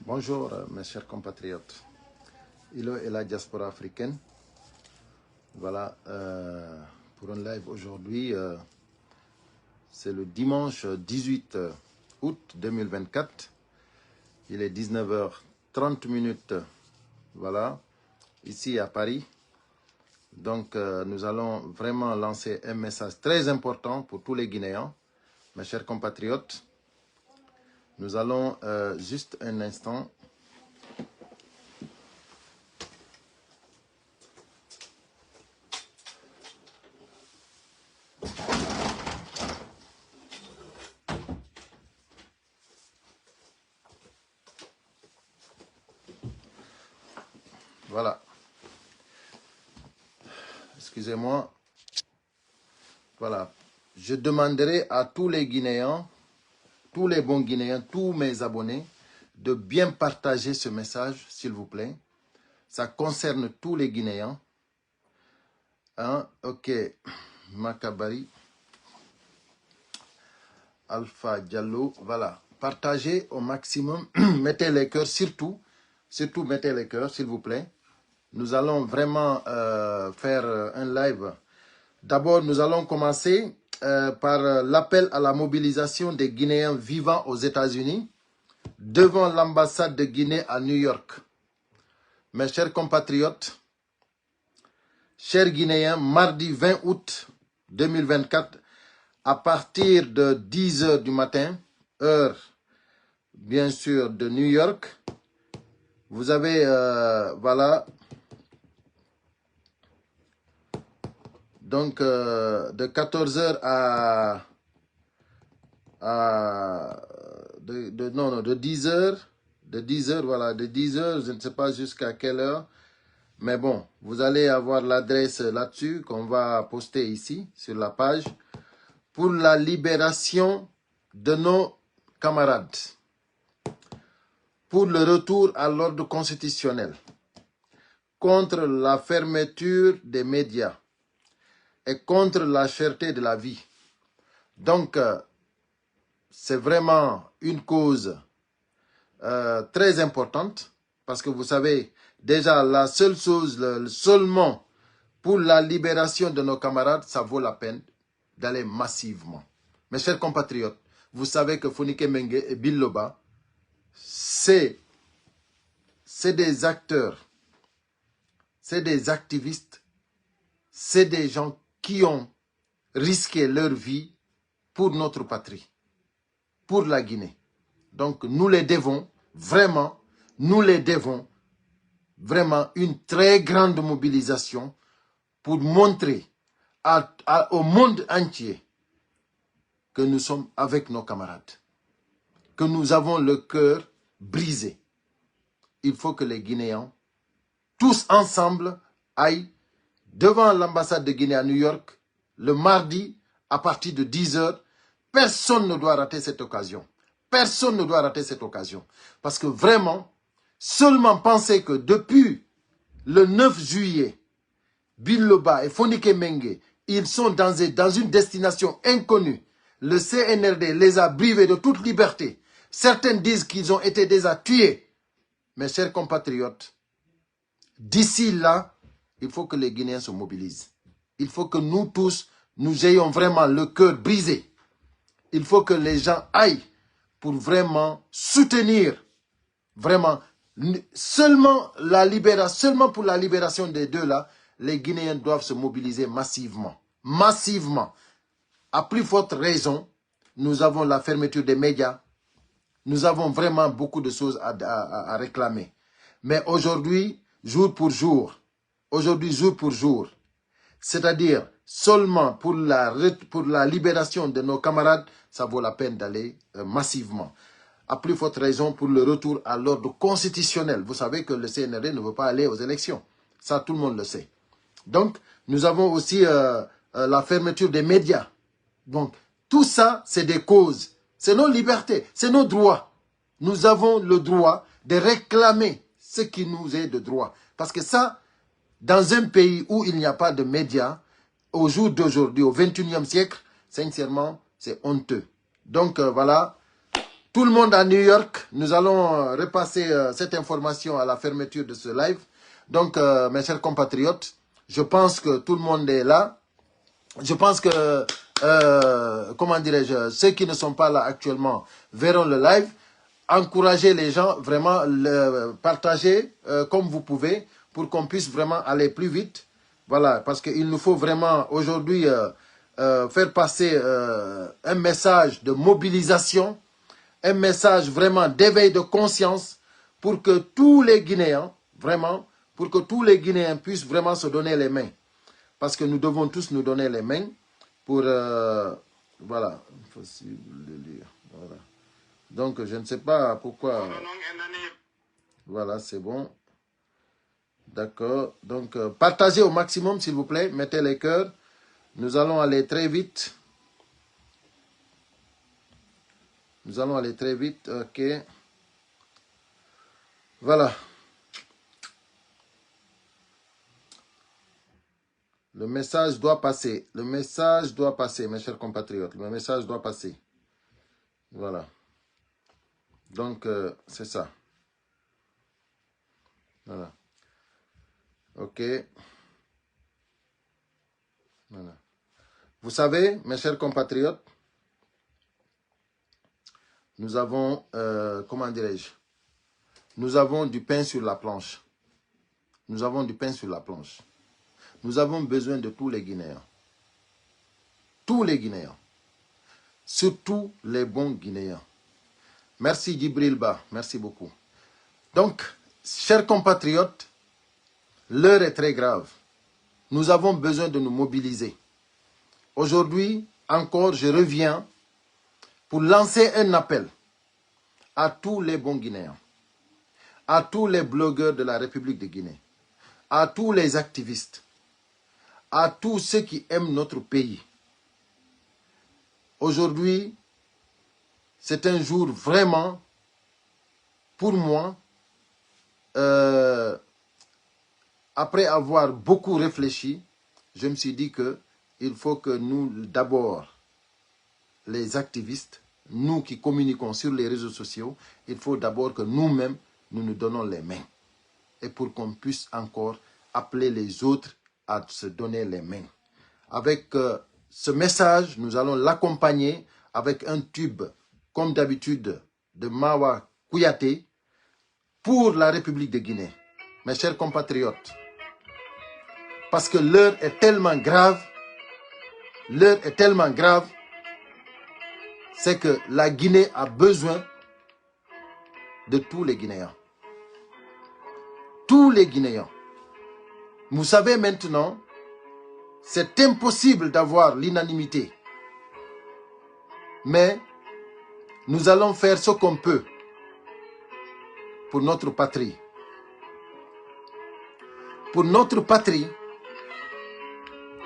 Bonjour mes chers compatriotes. Ilo et la diaspora africaine. Voilà, pour un live aujourd'hui, c'est le dimanche 18 août 2024. Il est 19h30, voilà, ici à Paris. Donc, nous allons vraiment lancer un message très important pour tous les Guinéens, mes chers compatriotes. Nous allons juste un instant. Voilà. Excusez-moi. Voilà. Je demanderai à tous les Guinéens, tous les bons Guinéens, tous mes abonnés, de bien partager ce message, s'il vous plaît. Ça concerne tous les Guinéens. Hein? Ok. Makabari. Alpha Diallo. Voilà. Partagez au maximum. Mettez les cœurs, surtout mettez les cœurs, s'il vous plaît. Nous allons vraiment faire un live. D'abord, nous allons commencer par l'appel à la mobilisation des Guinéens vivant aux États-Unis devant l'ambassade de Guinée à New York. Mes chers compatriotes, chers Guinéens, mardi 20 août 2024, à partir de 10 h du matin, heure bien sûr de New York, vous avez, voilà, donc de 14 h de 10 h, voilà, de 10 h, je ne sais pas jusqu'à quelle heure, mais bon, vous allez avoir l'adresse là-dessus qu'on va poster ici sur la page pour la libération de nos camarades, pour le retour à l'ordre constitutionnel, contre la fermeture des médias et contre la cherté de la vie. Donc, c'est vraiment une cause très importante parce que vous savez, déjà la seule chose, seulement pour la libération de nos camarades, ça vaut la peine d'aller massivement. Mes chers compatriotes, vous savez que Fonike Mengue et Biloba, c'est des acteurs, c'est des activistes, c'est des gens qui ont risqué leur vie pour notre patrie, pour la Guinée. Donc nous les devons vraiment, une très grande mobilisation pour montrer au monde entier que nous sommes avec nos camarades, que nous avons le cœur brisé. Il faut que les Guinéens, tous ensemble, aillent devant l'ambassade de Guinée à New York le mardi à partir de 10 h. Personne ne doit rater cette occasion. Personne ne doit rater cette occasion. Parce que vraiment, seulement penser que depuis le 9 juillet, Biloba et Fonike Mengue, ils sont dans une destination inconnue. Le CNRD les a privés de toute liberté. Certains disent qu'ils ont été déjà tués. Mes chers compatriotes, d'ici là, il faut que les Guinéens se mobilisent. Il faut que nous tous, nous ayons vraiment le cœur brisé. Il faut que les gens aillent pour vraiment soutenir, vraiment, seulement pour la libération des deux là, les Guinéens doivent se mobiliser massivement. Massivement. À plus forte raison, nous avons la fermeture des médias. Nous avons vraiment beaucoup de choses à réclamer. Mais aujourd'hui, jour pour jour, c'est-à-dire seulement pour la libération de nos camarades, ça vaut la peine d'aller massivement. À plus forte raison pour le retour à l'ordre constitutionnel. Vous savez que le CNRD ne veut pas aller aux élections. Ça, tout le monde le sait. Donc, nous avons aussi la fermeture des médias. Donc, tout ça, c'est des causes. C'est nos libertés, c'est nos droits. Nous avons le droit de réclamer ce qui nous est de droit. Parce que ça, dans un pays où il n'y a pas de médias, au jour d'aujourd'hui, au 21e siècle, sincèrement, c'est honteux. Donc, voilà, Tout le monde à New York, nous allons repasser cette information à la fermeture de ce live. Donc, mes chers compatriotes, je pense que tout le monde est là. Je pense que, comment dirais-je, ceux qui ne sont pas là actuellement verront le live. Encouragez les gens, vraiment, partagez comme vous pouvez pour qu'on puisse vraiment aller plus vite. Voilà, parce qu'il nous faut vraiment aujourd'hui faire passer un message de mobilisation, un message vraiment d'éveil de conscience pour que tous les Guinéens, vraiment, pour que tous les Guinéens puissent vraiment se donner les mains. Parce que nous devons tous nous donner les mains pour... voilà, impossible de lire. Voilà. Donc, je ne sais pas pourquoi... Voilà, c'est bon. D'accord. Donc, partagez au maximum, s'il vous plaît. Mettez les cœurs. Nous allons aller très vite. Nous allons aller très vite. OK. Voilà. Le message doit passer. Le message doit passer, mes chers compatriotes. Le message doit passer. Voilà. Donc, c'est ça. Voilà. OK. Voilà. Vous savez, mes chers compatriotes, nous avons, comment dirais-je, nous avons du pain sur la planche. Nous avons du pain sur la planche. Nous avons besoin de tous les Guinéens. Tous les Guinéens. Surtout les bons Guinéens. Merci Djibril Ba, merci beaucoup. Donc, chers compatriotes, l'heure est très grave. Nous avons besoin de nous mobiliser. Aujourd'hui, encore, je reviens pour lancer un appel à tous les bons Guinéens, à tous les blogueurs de la République de Guinée, à tous les activistes, à tous ceux qui aiment notre pays. Aujourd'hui, c'est un jour vraiment, pour moi, après avoir beaucoup réfléchi, je me suis dit qu'il faut que nous, d'abord, les activistes, nous qui communiquons sur les réseaux sociaux, il faut d'abord que nous-mêmes, nous nous donnons les mains. Et pour qu'on puisse encore appeler les autres à se donner les mains. Avec ce message, nous allons l'accompagner avec un tube, comme d'habitude, de Mawa Kouyaté pour la République de Guinée. Mes chers compatriotes, parce que l'heure est tellement grave, c'est que la Guinée a besoin de tous les Guinéens. Tous les Guinéens. Vous savez maintenant, c'est impossible d'avoir l'unanimité. Mais nous allons faire ce qu'on peut pour notre patrie. Pour notre patrie,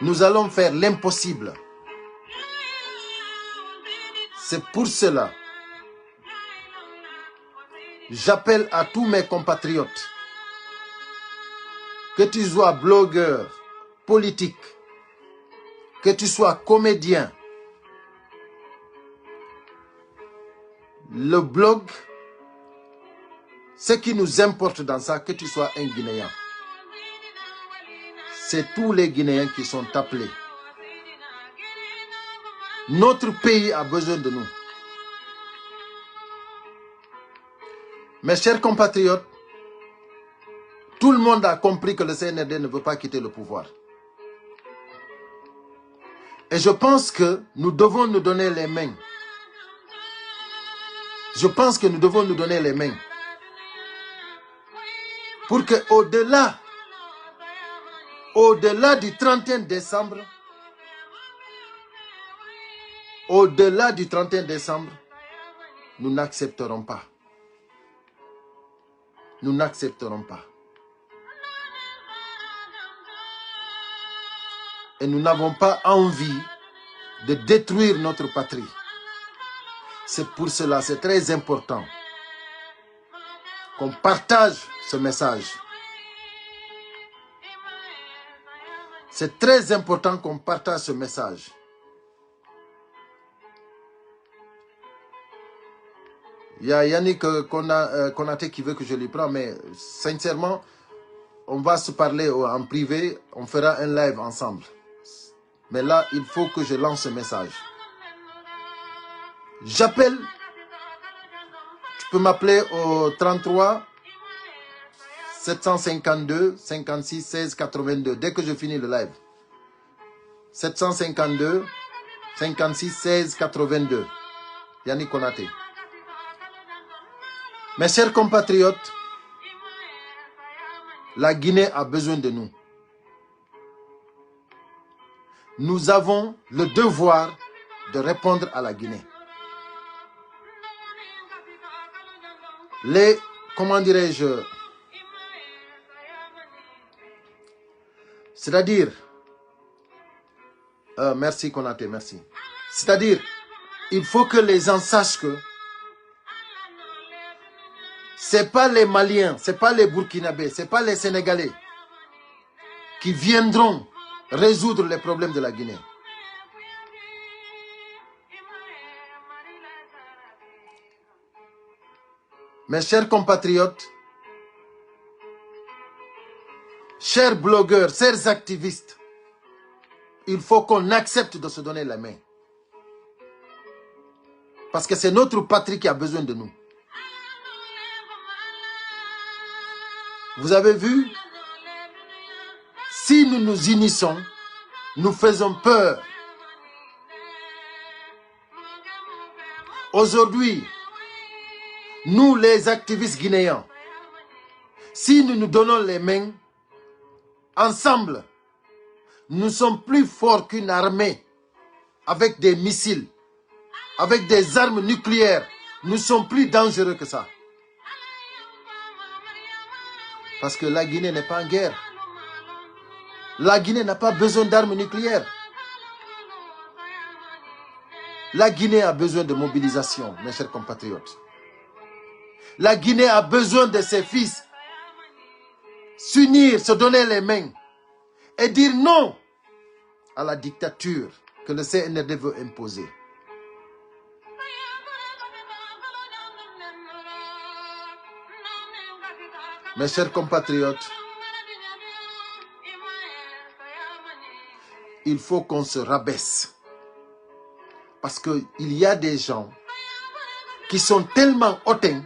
nous allons faire l'impossible. C'est pour cela, j'appelle à tous mes compatriotes, que tu sois blogueur, politique, que tu sois comédien, le blog, ce qui nous importe dans ça, que tu sois un Guinéen. C'est tous les Guinéens qui sont appelés. Notre pays a besoin de nous. Mes chers compatriotes, tout le monde a compris que le CNRD ne veut pas quitter le pouvoir. Et je pense que nous devons nous donner les mains. Je pense que nous devons nous donner les mains. Pour que au-delà du 31 décembre, nous n'accepterons pas. Nous n'accepterons pas. Et nous n'avons pas envie de détruire notre patrie. C'est pour cela, c'est très important qu'on partage ce message. C'est très important qu'on partage ce message. Il y a Yannick Konaté qui veut que je lui prenne, mais sincèrement, on va se parler en privé, on fera un live ensemble. Mais là, il faut que je lance ce message. J'appelle, tu peux m'appeler au 33 752 56 16 82 dès que je finis le live. 752 56 16 82. Yannick Konaté. Mes chers compatriotes, la Guinée a besoin de nous. Nous avons le devoir de répondre à la Guinée. Comment dirais-je, c'est-à-dire, merci Konaté, merci. C'est-à-dire, il faut que les gens sachent que ce n'est pas les Maliens, ce n'est pas les Burkinabés, ce n'est pas les Sénégalais qui viendront résoudre les problèmes de la Guinée. Mes chers compatriotes, chers blogueurs, chers activistes, il faut qu'on accepte de se donner la main. Parce que c'est notre patrie qui a besoin de nous. Vous avez vu, si nous nous unissons, nous faisons peur. Aujourd'hui, nous les activistes guinéens, si nous nous donnons les mains, ensemble, nous sommes plus forts qu'une armée avec des missiles, avec des armes nucléaires. Nous sommes plus dangereux que ça. Parce que la Guinée n'est pas en guerre. La Guinée n'a pas besoin d'armes nucléaires. La Guinée a besoin de mobilisation, mes chers compatriotes. La Guinée a besoin de ses fils s'unir, se donner les mains et dire non à la dictature que le CNRD veut imposer. Mes chers compatriotes, il faut qu'on se rabaisse. Parce qu'il y a des gens qui sont tellement hautains.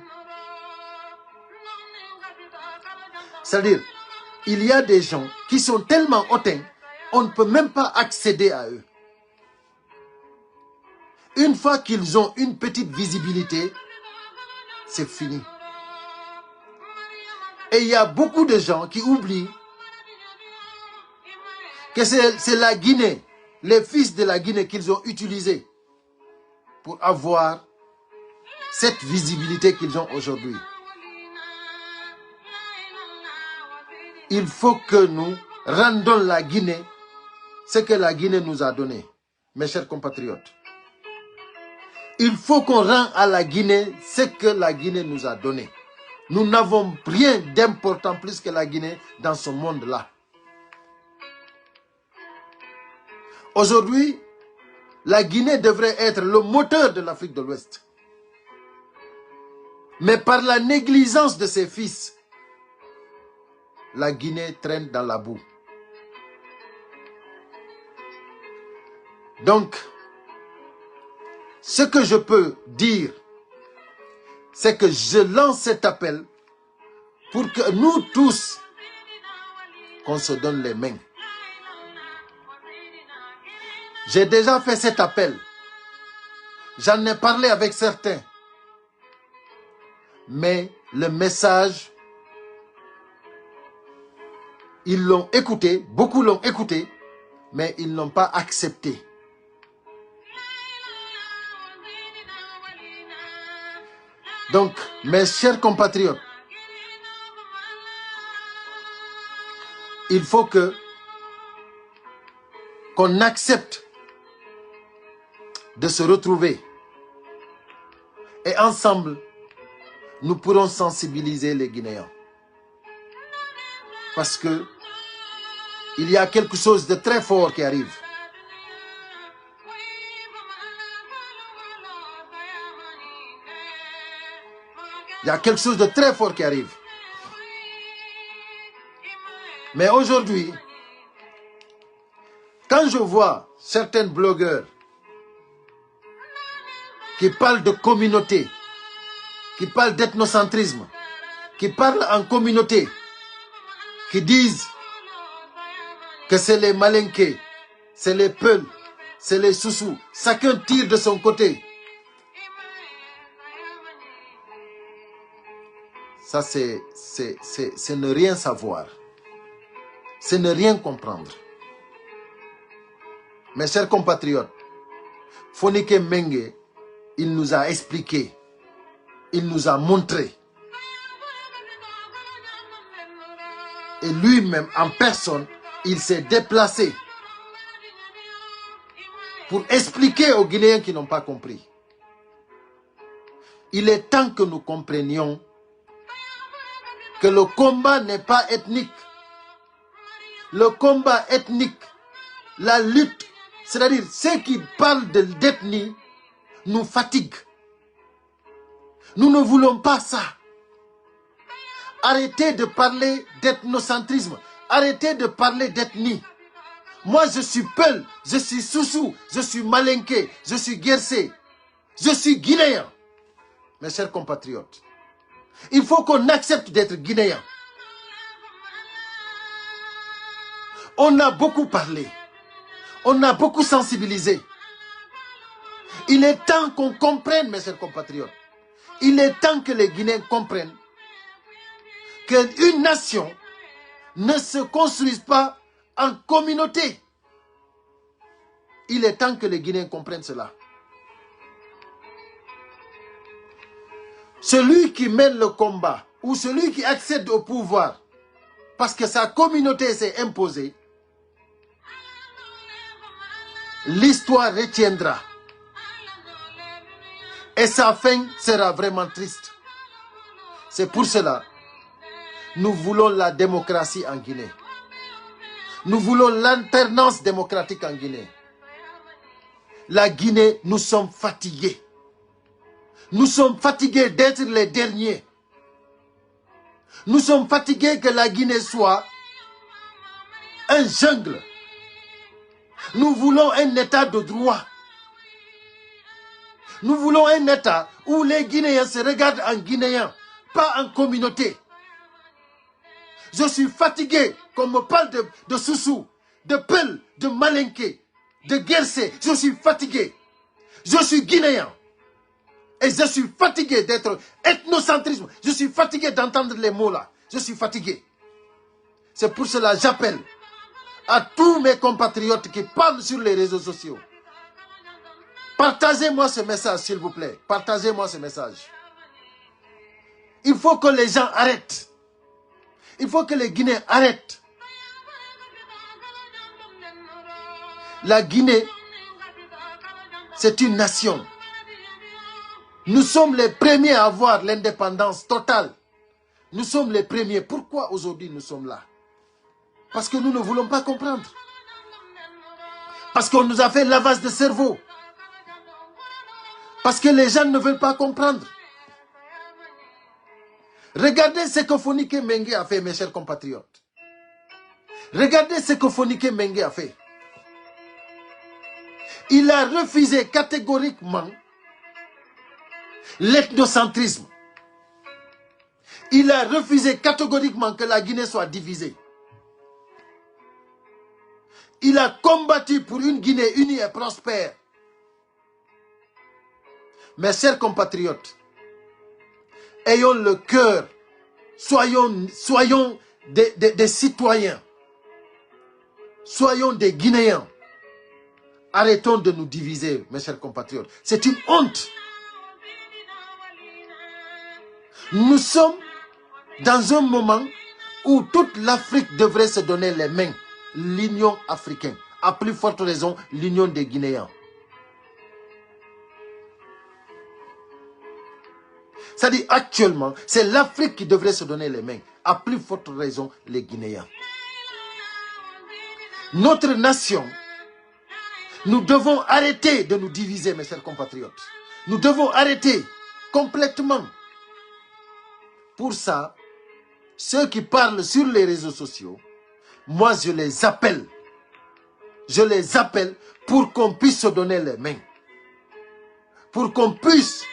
C'est-à-dire, il y a des gens qui sont tellement hautains, on ne peut même pas accéder à eux. Une fois qu'ils ont une petite visibilité, c'est fini. Et il y a beaucoup de gens qui oublient que c'est la Guinée, les fils de la Guinée qu'ils ont utilisés pour avoir cette visibilité qu'ils ont aujourd'hui. Il faut que nous rendons la Guinée ce que la Guinée nous a donné, mes chers compatriotes. Il faut qu'on rende à la Guinée ce que la Guinée nous a donné. Nous n'avons rien d'important plus que la Guinée dans ce monde-là. Aujourd'hui, la Guinée devrait être le moteur de l'Afrique de l'Ouest. Mais par la négligence de ses fils, la Guinée traîne dans la boue. Donc, ce que je peux dire, c'est que je lance cet appel pour que nous tous, qu'on se donne les mains. J'ai déjà fait cet appel. J'en ai parlé avec certains. Mais le message, ils l'ont écouté, beaucoup l'ont écouté, mais ils n'ont pas accepté. Donc, mes chers compatriotes, il faut qu'on accepte de se retrouver. Et ensemble, nous pourrons sensibiliser les Guinéens. Parce que il y a quelque chose de très fort qui arrive. Il y a quelque chose de très fort qui arrive. Mais aujourd'hui, quand je vois certains blogueurs qui parlent de communauté, qui parlent d'ethnocentrisme, qui parlent en communauté, qui disent que c'est les Malinké, c'est les Peuls, c'est les Soussous, chacun tire de son côté. Ça, c'est ne rien savoir. C'est ne rien comprendre. Mes chers compatriotes, Fonike Mengue, il nous a expliqué, il nous a montré. Et lui-même, en personne, il s'est déplacé pour expliquer aux Guinéens qui n'ont pas compris. Il est temps que nous comprenions que le combat n'est pas ethnique. Le combat ethnique, la lutte, c'est-à-dire ceux qui parlent d'ethnie, nous fatiguent. Nous ne voulons pas ça. Arrêtez de parler d'ethnocentrisme. Arrêtez de parler d'ethnie. Moi, je suis Peul, je suis Soussou, je suis Malinké, je suis Guersé, je suis Guinéen. Mes chers compatriotes, il faut qu'on accepte d'être Guinéen. On a beaucoup parlé. On a beaucoup sensibilisé. Il est temps qu'on comprenne, mes chers compatriotes. Il est temps que les Guinéens comprennent qu'une nation ne se construise pas en communauté. Il est temps que les Guinéens comprennent cela. Celui qui mène le combat ou celui qui accède au pouvoir parce que sa communauté s'est imposée, l'histoire retiendra. Et sa fin sera vraiment triste. C'est pour cela nous voulons la démocratie en Guinée. Nous voulons l'alternance démocratique en Guinée. La Guinée, nous sommes fatigués. Nous sommes fatigués d'être les derniers. Nous sommes fatigués que la Guinée soit un jungle. Nous voulons un état de droit. Nous voulons un état où les Guinéens se regardent en Guinéens, pas en communauté. Je suis fatigué qu'on me parle de Soussou, de Peul, de Malinké, de Guersé. Je suis fatigué. Je suis Guinéen. Et je suis fatigué d'être ethnocentrisme. Je suis fatigué d'entendre les mots là. Je suis fatigué. C'est pour cela que j'appelle à tous mes compatriotes qui parlent sur les réseaux sociaux. Partagez-moi ce message, s'il vous plaît. Partagez-moi ce message. Il faut que les gens arrêtent. Il faut que les Guinéens arrêtent. La Guinée, c'est une nation. Nous sommes les premiers à avoir l'indépendance totale. Nous sommes les premiers. Pourquoi aujourd'hui nous sommes là? Parce que nous ne voulons pas comprendre. Parce qu'on nous a fait lavage de cerveau. Parce que les gens ne veulent pas comprendre. Regardez ce que Fonike Mengue a fait, mes chers compatriotes. Regardez ce que Fonike Mengue a fait. Il a refusé catégoriquement l'ethnocentrisme. Il a refusé catégoriquement que la Guinée soit divisée. Il a combattu pour une Guinée unie et prospère. Mes chers compatriotes, ayons le cœur, soyons des citoyens, soyons des Guinéens. Arrêtons de nous diviser, mes chers compatriotes. C'est une honte. Nous sommes dans un moment où toute l'Afrique devrait se donner les mains. L'Union africaine. À plus forte raison, l'Union des Guinéens. C'est-à-dire actuellement, c'est l'Afrique qui devrait se donner les mains. À plus forte raison, les Guinéens. Notre nation, nous devons arrêter de nous diviser, mes chers compatriotes. Nous devons arrêter complètement. pour ça, ceux qui parlent sur les réseaux sociaux, moi je les appelle. Je les appelle pour qu'on puisse se donner les mains. Pour qu'on puisse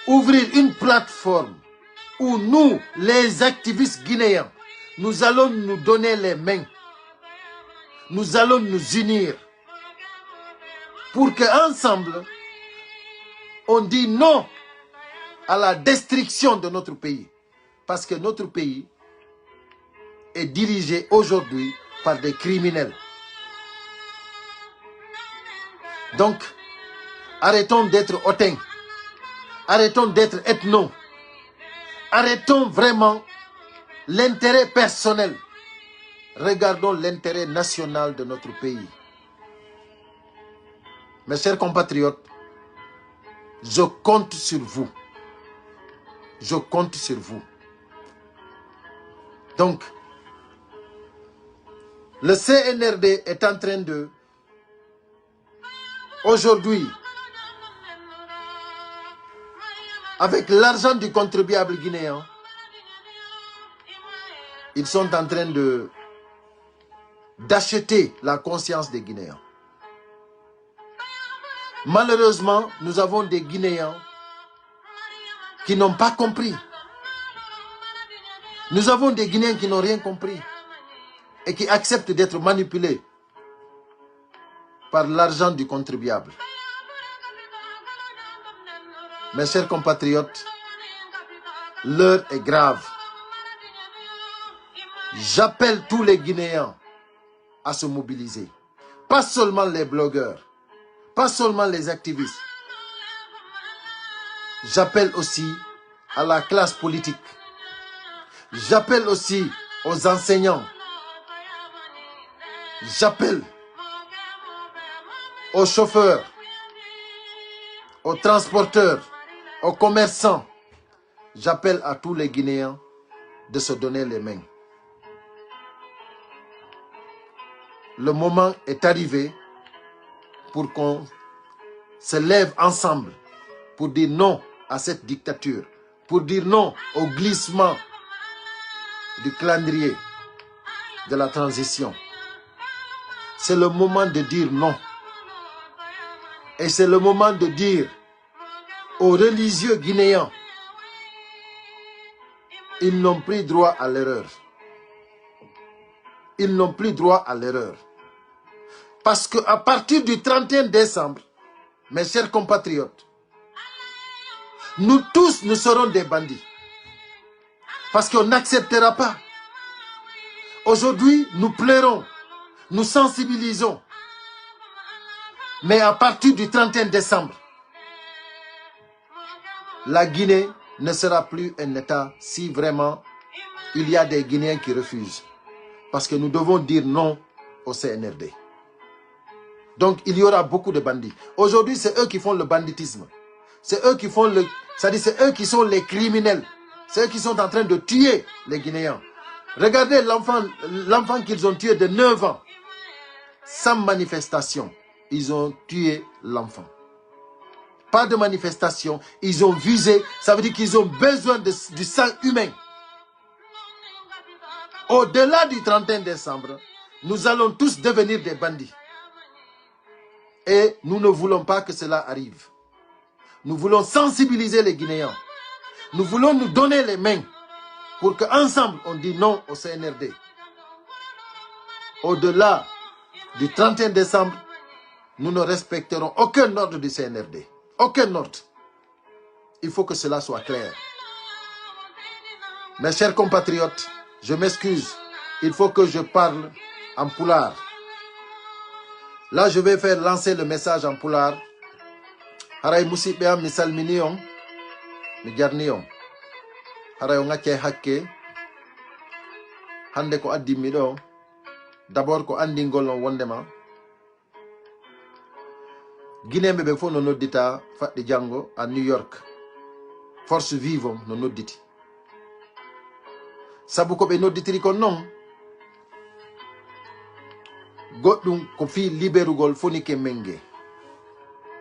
ouvrir une plateforme où nous, les activistes guinéens, nous allons nous donner les mains. Nous allons nous unir pour qu'ensemble, on dise non à la destruction de notre pays. Parce que notre pays est dirigé aujourd'hui par des criminels. Donc, arrêtons d'être hautains. Arrêtons d'être ethno. Arrêtons vraiment l'intérêt personnel. Regardons l'intérêt national de notre pays. Mes chers compatriotes, je compte sur vous. Je compte sur vous. Donc, le CNRD est en train de, aujourd'hui, avec l'argent du contribuable guinéen, ils sont en train d'acheter la conscience des Guinéens. Malheureusement, nous avons des Guinéens qui n'ont pas compris. Nous avons des Guinéens qui n'ont rien compris et qui acceptent d'être manipulés par l'argent du contribuable. Mes chers compatriotes, l'heure est grave. J'appelle tous les Guinéens à se mobiliser. Pas seulement les blogueurs, pas seulement les activistes. J'appelle aussi à la classe politique. J'appelle aussi aux enseignants. J'appelle aux chauffeurs, aux transporteurs, aux commerçants. J'appelle à tous les Guinéens de se donner les mains. Le moment est arrivé pour qu'on se lève ensemble pour dire non à cette dictature, pour dire non au glissement du calendrier de la transition. C'est le moment de dire non. Et c'est le moment de dire aux religieux guinéens, ils n'ont plus droit à l'erreur. Ils n'ont plus droit à l'erreur. Parce qu'à partir du 31 décembre, mes chers compatriotes, nous tous, nous serons des bandits. Parce qu'on n'acceptera pas. Aujourd'hui, nous pleurons, nous sensibilisons. Mais à partir du 31 décembre, la Guinée ne sera plus un État si vraiment il y a des Guinéens qui refusent. Parce que nous devons dire non au CNRD. Donc il y aura beaucoup de bandits. Aujourd'hui, c'est eux qui font le banditisme. C'est eux qui font le... C'est-à-dire, c'est eux qui sont les criminels. C'est eux qui sont en train de tuer les Guinéens. Regardez l'enfant qu'ils ont tué de 9 ans. Sans manifestation, ils ont tué l'enfant. Pas de manifestation, ils ont visé. Ça veut dire qu'ils ont besoin du sang humain. Au-delà du 31 décembre, nous allons tous devenir des bandits. Et nous ne voulons pas que cela arrive. Nous voulons sensibiliser les Guinéens. Nous voulons nous donner les mains pour qu'ensemble on dise non au CNRD. Au-delà du 31 décembre, nous ne respecterons aucun ordre du CNRD. Aucun ordre. Il faut que cela soit clair. Mes chers compatriotes, je m'excuse. Il faut que je parle en pulaar. Là, je vais faire lancer le message en pulaar. Haray musidɓe am mi salmini on, mi jarni on. Haray on acce hakke. Hande ko addimi ɗo. D'abord ko andingol on wondema. Guinéɓe ɓe fof no noddita faɗɗi janngo à New York. Force vive on no nodditi. Sabu ko ɓe nodditiri kon noon. Goɗɗum ko fi liberugol Fonike Mengue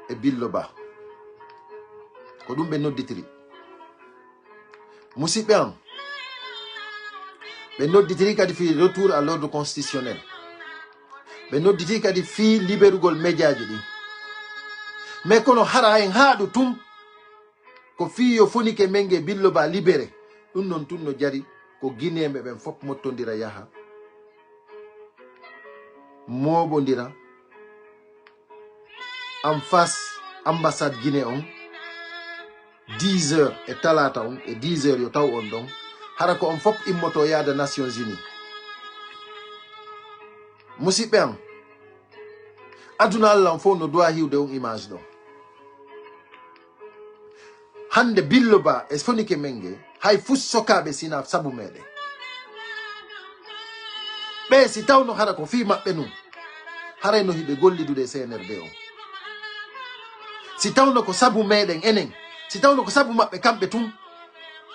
e Billo Ba. Ko ɗum ɓe nodditiri. musidɓe am ɓe nodditiri kadi fi retour à l'ordre constitutionnel ɓe nodditiri kadi fi liberugol médiaji ɗi mais kono hara en haɗo tum ko fiyo fonike menge Billo Ba libéré ɗum non tun no jari ko guinéɓe ɓen fof mottodira yaha moɓodira en face ambassade Guinée on 10 heures e talata on e 10 heures yo taw on ɗon hara ko on fof immoto yaada Nations Unies musidɓe am aduna Allah on fof no dowa hiwde on image ɗo hande Billo Ba e fonike menge hay fus sokaɓe sina sabu meɗen ɓe si tawno hara ko fi maɓɓe num haray no hiɓe gollidude CNRD on si tawno ko sabu meɗen enen si tawno ko sabu maɓɓe kamɓe tum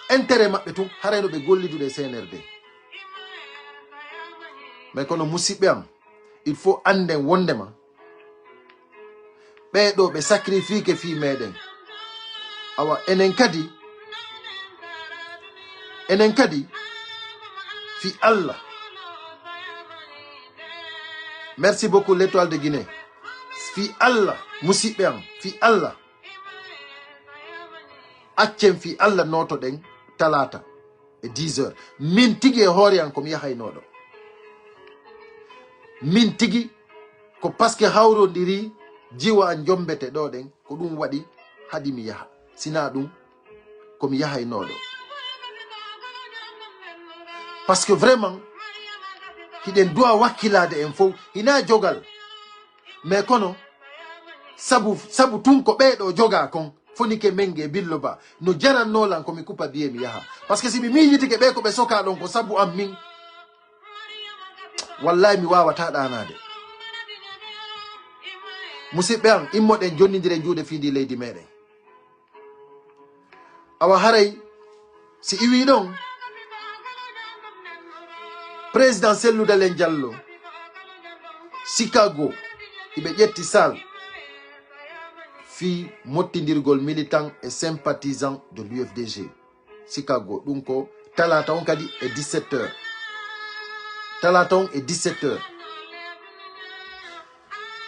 intérêt maɓɓe tum haray no ɓe gollidude CNRD mais kono musidɓe am il faut anden wondema ɓeɗo ɓe sacrifique fi meɗen awa enen kadi fi Allah merci beaucoup l'étoile de Guinée fi Allah musidɓe am fi Allah accen fi Allah noto ɗen talata e 10 heures min tigi e hoore an komi yahaynoɗo min tigi ko paske hawrodiri jiwa an jombete ɗo ɗen ko ɗum waɗi hadi mi yaha sina ɗum komi yahaynoɗo parce que vraiment hiɗen duwa wakkilade en fof hina jogal mais kono sabu tun ko ɓeɗo joga kon fonike menge Billo Ba no jarannolan komi kupa biye mi yaha parce que si mi miijitike ɓe ko ɓe soka ɗon ko sabu am min wallahi mi wawata ɗanade musidɓe am immoɗen jonnidire juuɗe fiidi leydi meɗen awa haray si iwi ɗon président Cellou Dalein Diallo Chicago iɓe ƴetti sal fi mottidirgol militant et sympathisant de l'UFDG Chicago ɗum ko talata on kadi e 17 heures talata on e 17 heures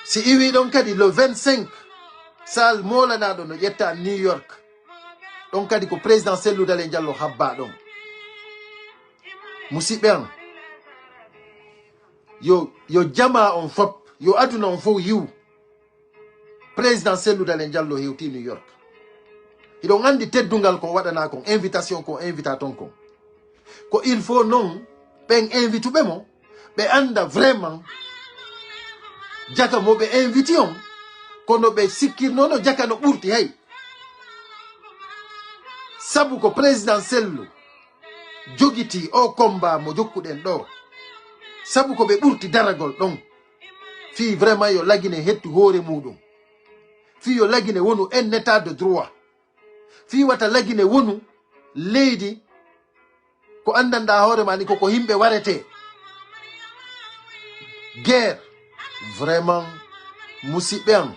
si iwi ɗon kadi le 25 sal molanaɗo no ƴetta New York ɗon kadi ko président Cellou Dalein Diallo habba ɗon musidɓe am yo jama on fop yo aduna on fof yiw président Cellou Dalein Diallo hewti New York iɗon andi teddungal ko waɗana kon invitation ko invita ton kon ko il faut non ɓen invituɓe mo ɓe anda vraiment jaka mo ɓe inviti on kono ɓe sikkirnono jaka no ɓurti hay sabu ko président Cellou jogiti o combat mo jokkuɗen ɗo sabu ko ɓe ɓurti daragol ɗon fi vraiment yo lagine hettu hoore muɗum fi yo lagine wonu en état de droit fi wata lagine wonu leydi ko andanɗa hoore ma ni koko himɓe warete guerre vraiment musidɓe am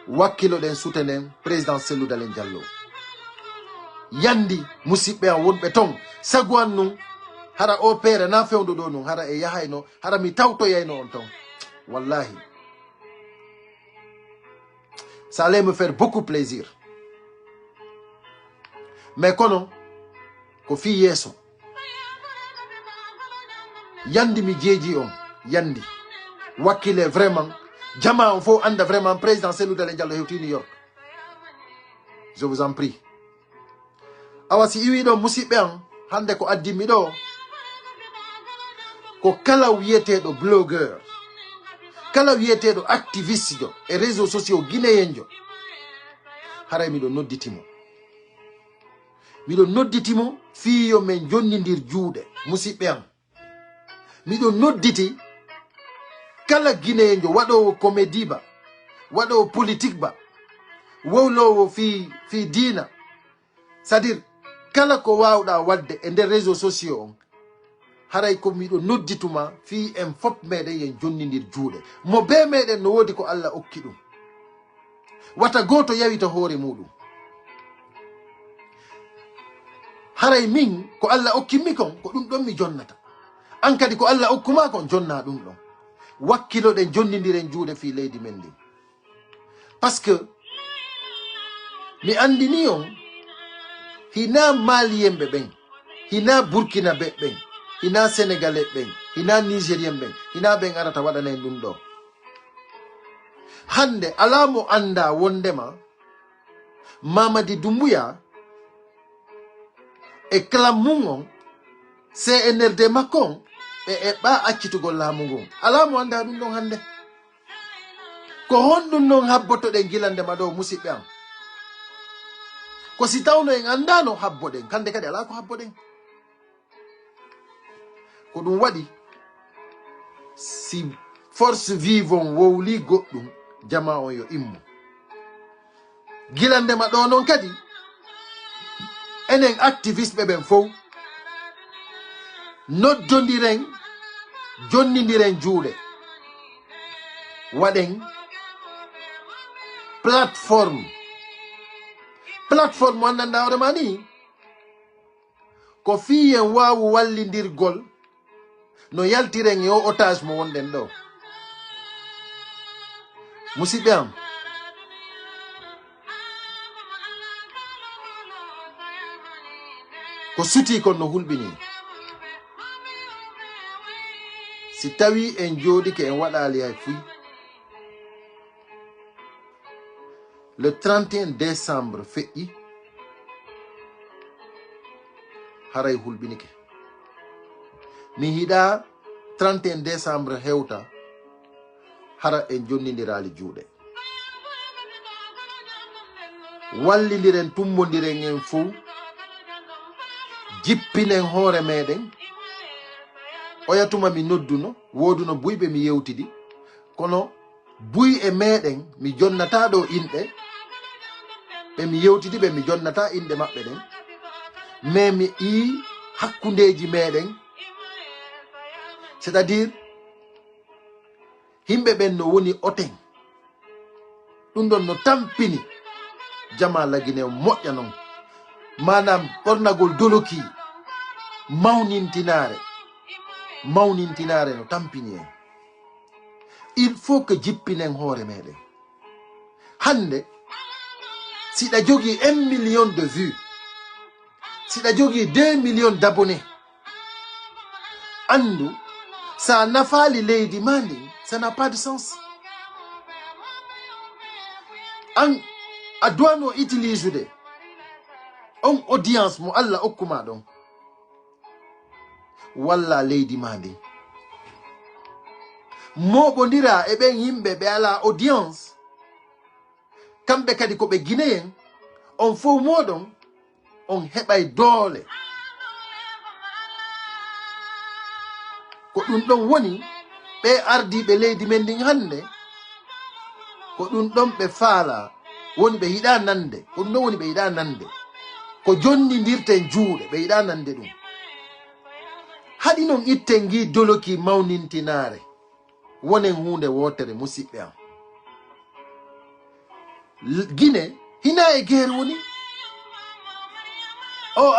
wakkilo ɗen sutenen président Cellou Dalein Diallo yandi musidɓe am wonɓe ton sagu an nun hara o pere na fewdo ɗo nun hara e yahayno hara mi tawtoyayno on ton wallahi ça allait me faire beaucoup plaisir mais kono ko fi yeeso yandi mi jeeji on yandi wakkile vraiment jama on faut anda vraiment président Cellou Dalein Diallo hewti New York je vous en prie awa si iwi ɗo musidɓe am hande ko addimi ɗo ko kala wiyeteɗo blogueur kala wiyeteɗo activiste jo e réseaux sociaux guinéen jo haray miɗo nodditimo fiyo men jonnidir juuɗe musidɓe am miɗo nodditi kala guinéen jo waɗowo comédie ba waɗowo politique ba wowlowo fi diina c'est à dire kala ko wawɗa wadde e nder réseaux sociaux on haray ko miɗo noddituma fi en fop meɗen yen jonnidir juuɗe mo be meɗen no wodi ko Allah okki ɗum wata goto yawita hoore muɗum haray min ko Allah okkimi kon ko ɗum ɗon mi jonnata an kadi ko Allah okkuma kon jonna ɗum ɗon wakkilo ɗen jonnidiren juuɗe fi leydi men ndin parce que mi andini on hina maliyemɓe ɓen hina burkinaɓe ɓen hina sénégalais ɓen hina nigérien ɓen hina ɓen arata waɗanen ɗum ɗo hande alamo anda wondema Mamadi Doumbouya e clam mum on CNRD makko e eɓɓa accitugol laamu ngon alamo anda ɗum ɗon hande ko honɗum noon habbotoɗen gilandema ɗo musidɓe am ko si tawno en andano habboɗen kande kadi ala ko habboɗen ko ɗum waɗi si force vive on wowli goɗɗum jama on yo immo gilandema ɗo noon kadi enen activiste ɓen fof noddodiren jonnidiren juuɗe waɗen plateforme mo annanda hoorema ni ko fiyen wawu wallidirgol no yaltiren e o otage mo wonɗen ɗo musidɓe am ko suti kon no hulɓini si tawi en jooɗike en waɗali hay fuy le 31 décembre feƴƴi haray hulɓinike mi hiɗa 31 décembre hewta hara en jonnidirali juuɗe wallidiren tummodiren en fof jippinen hoore meɗen oyatuma mi nodduno woduno buyɓe mi yewtidi kono buy e meɗen mi jonnata ɗo inɗe ɓe mi yewtidi ɓe mi jonnata inɗe maɓɓe ɗen mais mi ii hakkundeji meɗen c'est à dire himɓe ɓen no woni oten ɗum ɗon no tampini jama lagine moƴƴa noon manam ɓornagol doloki mawnintinare no tampini en il faut que jippinen hoore meɗen hande siɗa jogui 1 million de vues siɗa jogui 2 millions d'abonnés andu sa nafali leydi ma ndin ça n'a pas de sens an a doino utilise de on audience mo Allah okkuma ɗon walla leydi ma ndin moɓodira e ɓen yimɓe ɓe ala audience kamɓe kadi ko ɓe guinéen on fof moɗon on heɓay doole ko ɗum ɗon woni ɓe ardiɓe leydi men ndin hande ko ɗum ɗon ɓe faala woni ɓe yiɗa nande ko ɗum ɗon woni ɓe yiɗa nande ko jonnidirten juuɗe ɓe yiɗa nande ɗum haɗi noon itten gi doloki mawnintinare wonen hunde wotere musidɓe am Guinée hina e guerre woni o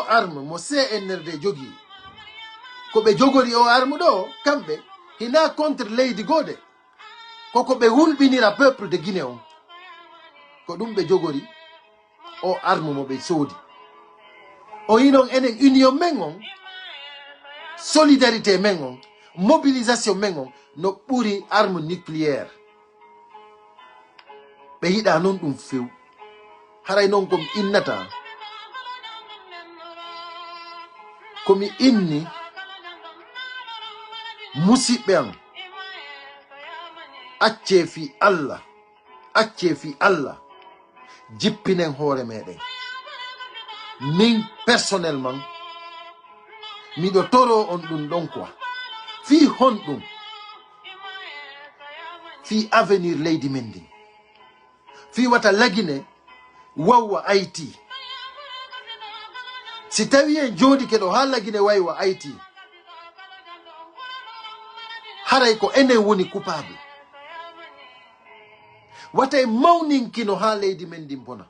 arme mo CNRD jogui ko ɓe jogori o arme ɗo kamɓe hina contre leydi gode koko ɓe hulɓinira peuple de Guinée on ko ɗum ɓe jogori o arme mo ɓe soodi o yinon enen union men on solidarité men on mobilisation men on no ɓuri arme nucléaire ɓe yiɗa noon ɗum few haray noon komi innata komi inni musidɓe am acce fi Allah jippinen hoore meɗen min personnellement miɗo toro on ɗum ɗon quoi fi honɗum fi avenir leydi men ndin fi wata lagine wawwa ayti si tawi en jooɗi keɗo ha lagine waywa ayti haray ko enen woni coupable wata e mawninkino ha leydi men ndin bona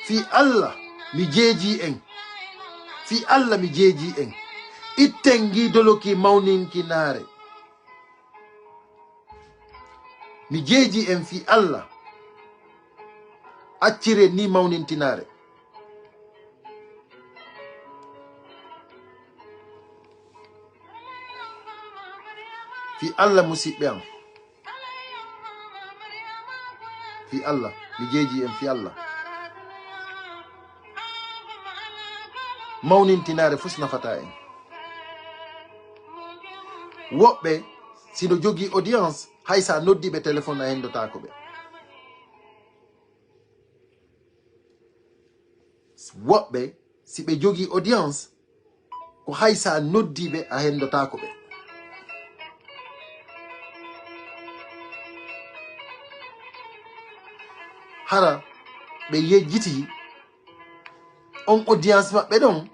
fi Allah mi jeeji en fi Allah mi jeeji en itten gidoloki mawninkinare mi jeeji en fi Allah accire ni mawnintinare fi Allah musidɓe am fi Allah mi jeeji en fi Allah mawnintinare fus nafata en woɓɓe sino jogii audience hay sa noddiɓe téléphone a hendotako ɓe woɓɓe si ɓe jogii audience ko hay sa noddiɓe a hendotako ɓe hara ɓe yejjiti on audience maɓɓe ɗon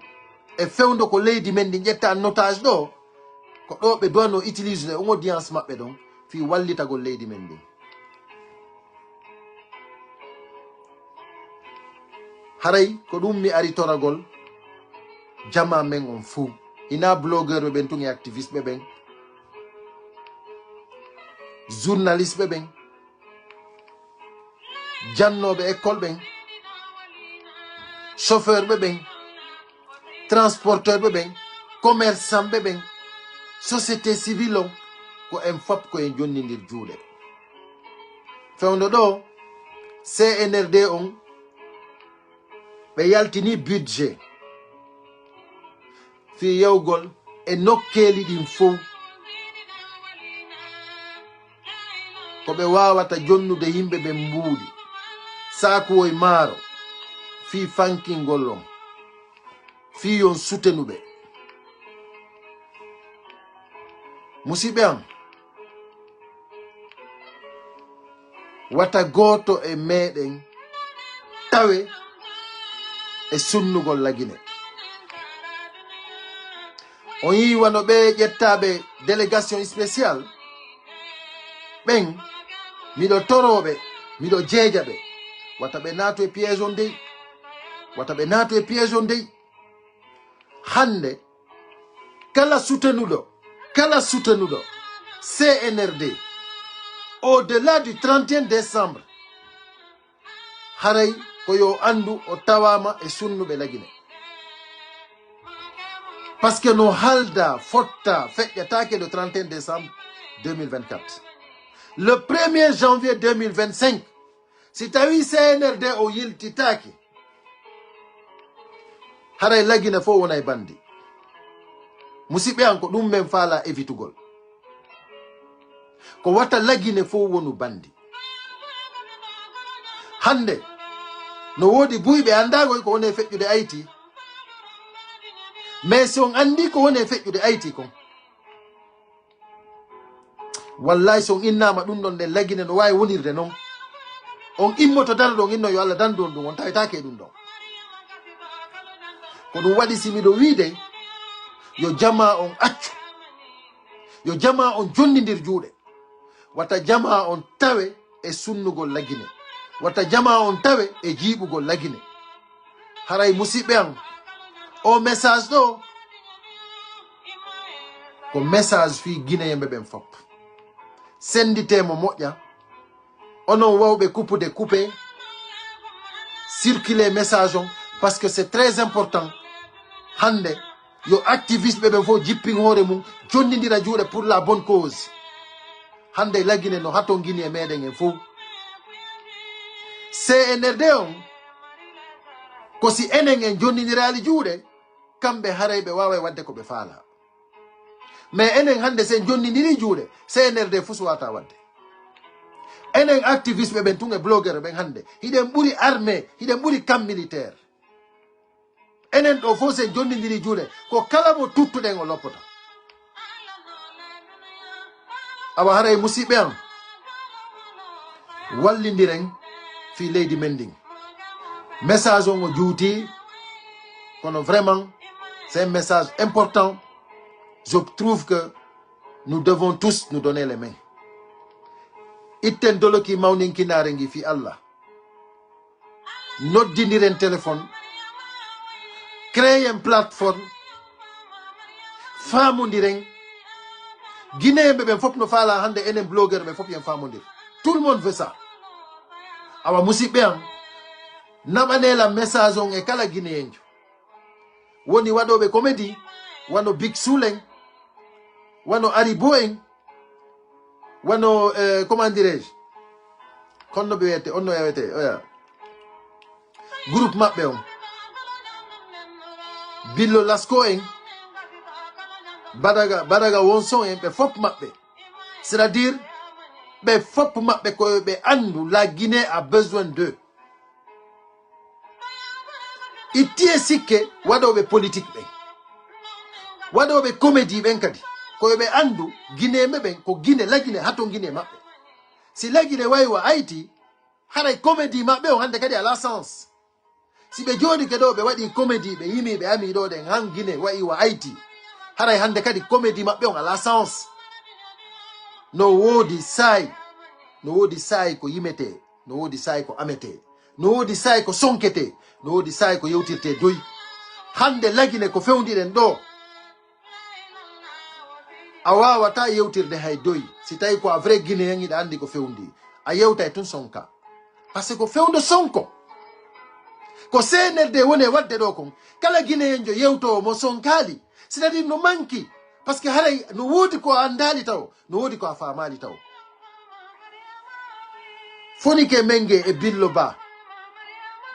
e fewndo ko leydi men ndi ƴetta notage ɗo ko ɗo ɓe dono utilise on audience maɓɓe ɗon fi wallitagol leydi men ndi haray ko ɗum mi ari toragol jama men on fuu ina blogueur ɓe ɓen tun e activiste ɓe ɓen journaliste ɓe ɓen jannoɓe école ɓen chauffeur ɓe ɓen transporteur ɓe ɓen commerçant ɓe ɓen société civile on ko en fop ko en jonnidir juuɗe fewndo ɗo CNRD on ɓe yaltini budget fi yewgol e nokkeli ɗin fof ko ɓe wawata jonnude yimɓe ɓe mbuuɗi sakuwoye maaro fi fankingol on fi yon sutenuɓe musidɓe am wata goto e meɗen tawe e sunnugol lagine on yi wano ɓe ƴettaɓe délégation spécial ɓen miɗo toroɓe miɗo jeeja ɓe wata ɓe naato e piège on dey wata ɓe naato e piège on dey hande kala sutenuɗo CNRD au delà du 31 décembre haray ko yo andu o tawama e sunnuɓe lagine parce que no halda fotta feƴƴatake le 31 décembre 2024 le 1er janvier 2025 si tawi CNRD o yiltitaki haray lagine fo wona e bandi musidɓe an ko ɗum men faala évitugol ko wata lagine fo wonu bandi hande no woodi buyɓe andagoy ko woni e feƴƴude ayti mais si on andi ko woni e feƴƴude ayti kon wallahi so on innama ɗum ɗon nden lagine no wawi wonirde noon on immoto dara ɗon inno yo Allah dandu on ɗum on tawitake ɗum ɗon ko ɗum waɗi simiɗo wiide yo jama on accu yo jama on jonnidir juuɗe wata jama on tawe e sunnugol lagine wata jama on tawe e jiiɓugol lagine haray musidɓe am o message ɗo ko message fi guinéyemɓe ɓen fop senditemo moƴƴa onon wawɓe coupude coupé circuler message on parce que c'est très important hande yo activiste ɓe ɓen fof jippin hoore mum jonnidira juuɗe pour la bonne cause hande lagine no hato guini e meɗen en fof CNRD on ko si enen en jonnidirali juuɗe kamɓe haray ɓe wawa wadde ko ɓe faala mais enen hande sen jonnidiri juuɗe CNRD fus wata wadde enen activiste ɓe ɓen tun e blogueur ɓen hande hiɗen ɓuuri armée hiɗen ɓuuri camp militaire enen ɗo fof sen jonnidiri juuɗe ko kala mo tuttuɗen o loppoto awa haray musidɓe am wallidiren fi leydi men ndin message on o juuti kono vraiment c'est un message important je trouve que nous devons tous nous donner les mains itten doloki mawninkinare ngi fi Allah noddindiren téléphone, créer une plateforme, famondiren. Guinée ben fop no fala hande enen blogueur ben fop yen famondir. Tout le monde veut ça. Awa musibe am namanela message on e kala guinéen. Woni wadobe comédie, wano Big Souleng, wano Ariboeng, wano comment dirais-je? Konno bewete, onno yawete, oya. Groupe mabbe on. Billo Laskoeng, Badaga Wonson en be fop mabbe. C'est-à-dire be fop mabbe ko be andu la Guinée a besoin d'eux. Itie sikke wadobe politique be. Wadobe comédie ben kadi. Ko be andu Guinée meben ko Guinée la Guinée haton Guinée mabbe. Si la Guinée waiwa Haïti, haray comédie mabbe on hande kadi à la sens. Si be jodi kedo be wadi comédie be yimi be ami do den han Guinée waiwa Haïti. Haray hande kadi comédie mabbe on à la sens. No wodi sai ko yimete, no wodi sai ko amete, no wodi sai ko sonkete, no wodi sai ko yewtirte doy. Hande lagine ko fewndiren do. Awa wata yewtirde hay doy. Si tay ko a vrai Guinéen ida andi ko fewndi. A yewtay tun sonka. Parce que ko fewndo sonko. Ko senerde wone wadde do kon. Kala Guinéen jo yewto mo sonkali. C'est-à-dire no manki. Parce que haray no wodi ko andali taw, no wodi ko a famali taw. Fonike menge e billo ba.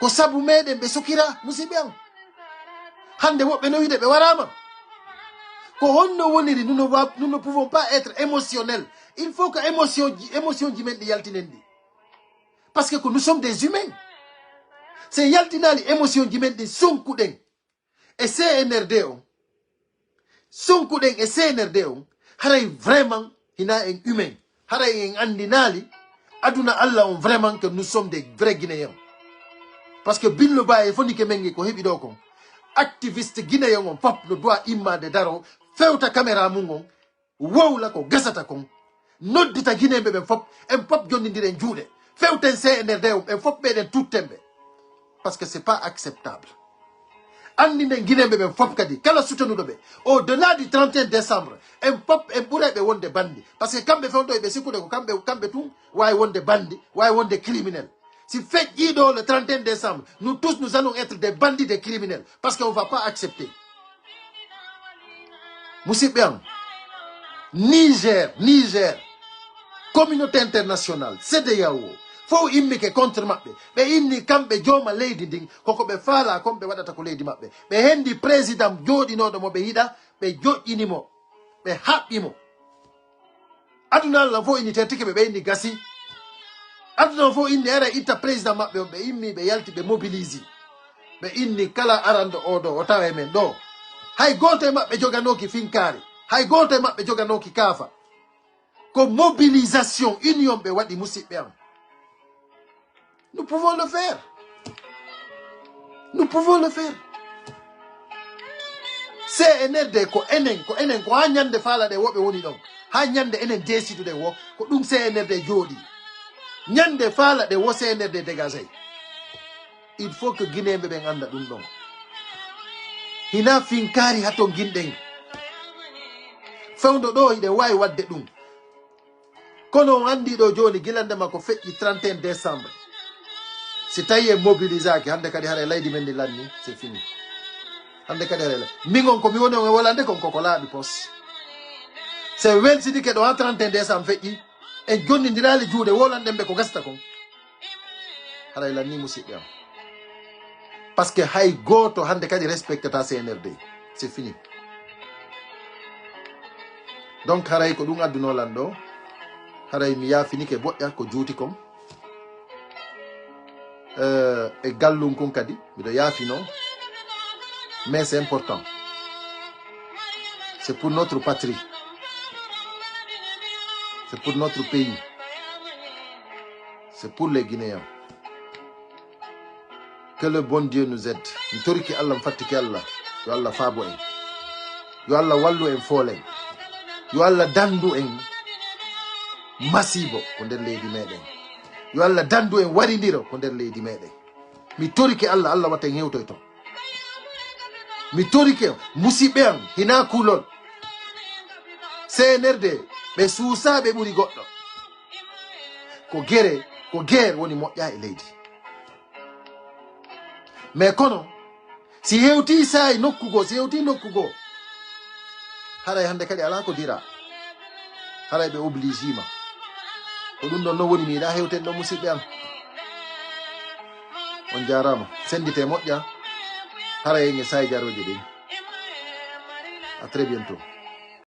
Ko sabu meden be sokira musibe am. Hande wobbe no wide be warama. Ko honno woniri nous ne pouvons pas être émotionnels. Il faut que émotion jimendi yaltinendi. Parce que nous sommes des humains. C'est yaltinali émotion jimendi sonkuden. Et CNRD on. Sonkuden et CNRD on. Haray vraiment hina un humain. Haray en andinali. Aduna Allah on vraiment que nous sommes des vrais Guinéens. Parce que Billo Ba e fonike menge ko hebi do kon. Activiste Guinéen on pop le doigt imma de daro. Fewta caméra mungon. Wowla ko gasata kon. Noddita Guinée be fop en pop jondiren juude. Fewten CNRD en fop be den tout tembe. Parce que c'est pas acceptable. Andi den Guinée be fop kadi kala soutenu do be. Au-delà du 31 décembre, en pop en pourrait be wonde bandi parce que kambe fewdo be sikude ko kambe tout way wonde bandi, way wonde criminel. Si fait Guido le 31 décembre, nous tous nous allons être des bandits, des criminels parce qu'on va pas accepter. Moussibian, Niger, communauté internationale, CEDEAO, faut immike contre mabbe. Be inni kambe joma lady ding, koko be fala kombe wadata ko lady mabbe. Be hendi président jodi no do mo be hida, be jodini mo, be haɓɓi mo. Aduna la fo inni tertike be inni gasi. Aduna fo inni era itta président mabbe be immi be yalti be mobilisi. Be inni kala arando odo o tawe men do. Hay goto mabbe joganoki finkari. Hay goto mabbe joganoki kafa. Ko mobilisation union be wadi musibbe am. Nous pouvons le faire. Nous pouvons le faire. CNRD ko enen ko hanyande fala de wobe woni don. Hanyande enen desidu de wo ko dum CNRD jodi. Nyande fala de wo CNRD dégagé. Il faut que Guinée be nganda dum don. Hina finkari hato ginden. Fewndo do ide way wadde dum. Kono andi do joni gilande mako fetti 31 décembre. Si taye mobilisaki hande kadi hare laydi men di lanni c'est fini. Hande kadi hare mingon ko mi woni on wolande kon ko laabi pos. C'est wel sidi ke do 31 décembre fetti e jonni ndirali juude wolande be ko gasta kon. Hare lanni musibbe am. Parce que hay goto hande kadi respecte ta CNRD. C'est fini. Donc haray ko dum adduno lando. Haray mi ya fini ke bodya ko juuti kom. Et gallum kon kadi mi do yafi non. Mais c'est important. C'est pour notre patrie. C'est pour notre pays. C'est pour les Guinéens. Que le bon Dieu nous aide. Ntoriki Allah mfatiki Allah. Yo Allah fabo en. Yo Allah wallu en folen. Yo Allah dandu en masibo ko der leydi meden. Yo Allah dandu en warindiro ko der leydi meden. mi torike Allah Allah watta en hewtoy to mi torike musibe am hina kulol senerde be suusaɓe ɓuri goɗɗo ko guerre woni moƴƴa e leydi mais kono si hewti sayi nokkugo si hewti nokkugo haray hande kadi ala ko dira haray ɓe oblige ma ko ɗum ɗon no woni mi yiɗa hewten ɗo musidɓe am on jarama sendite moƴƴa haray nge sayi jaroje ɗen à très bientôt.